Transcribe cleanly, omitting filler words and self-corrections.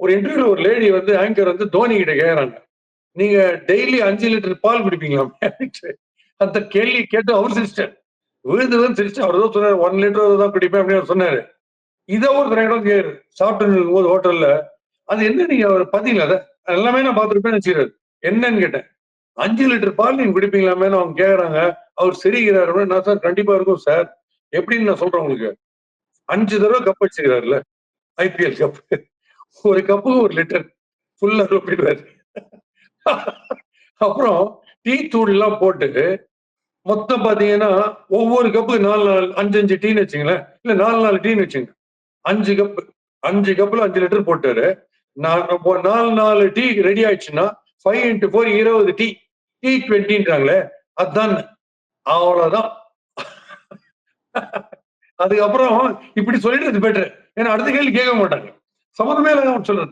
ஒரு இன்டர்வியூல ஒரு லேடி வந்து ஆங்கர் வந்து தோனி கிட்ட கேக்குறாங்க. நீங்க டெய்லி 5 லிட்டர் பால் குடிப்பீங்களாமே அப்படின்ட்டு. அந்த கேள்வி கேட்டு அவர் சிரிச்சிட்டாரு. விழுந்து விழுந்து சிரிச்சு அவர் ஏதோ சொன்னாரு 1 லிட்டர் தான் குடிப்பேன் அப்படின்னு அவர் சொன்னாரு. இத ஒருத்தர் என்கிட்ட வந்து கேக்குறாரு. சாப்பிட்டு இருக்கும்போது ஹோட்டல்ல, அது என்ன நீங்க பாத்தீங்களா அத? எல்லாமே நான் பார்த்திருப்பேன்னு வச்சுக்கிறாரு. என்னன்னு கேட்டேன். 5 லிட்டர் பால் நீங்க குடிப்பீங்களாமேன்னு அவங்க கேக்குறாங்க. அவர் சிரிக்கிறாரு. நான் சார் கண்டிப்பா இருக்கும் சார். எப்படின்னு நான் சொல்றேன் உங்களுக்கு. 5 தடவ கப் அடிச்சிருக்காருல்ல. IPL cup. ஒரு கப்புக்கு 1 லிட்டர். ஃபுல்லா ரொப்பிடுவாரு. அப்புறம் டீ தூள்லாம் போட்டு மொத்தம் பாத்தீங்கன்னா, ஒவ்வொரு கப்புக்கு 5, 5 டீன்னு வச்சுங்களேன். இல்ல 4 டீன்னு வச்சுங்க. 5 கப் 5 கப்ல 5 லிட்டர் போட்டாரு. நான் 4 டீ ரெடி ஆயிடுச்சுன்னா, 5 இன்டு 4 20 டீ. டீ 20ன்றாங்களே அதான். அவ்வளோதான். அதுக்கப்புறம் இப்படி சொல்லிடுறது பெட்டர். ஏன்னா அடுத்த கேள்வி கேட்க மாட்டாங்க. சம்மந்தமே இல்லாம சொல்றது.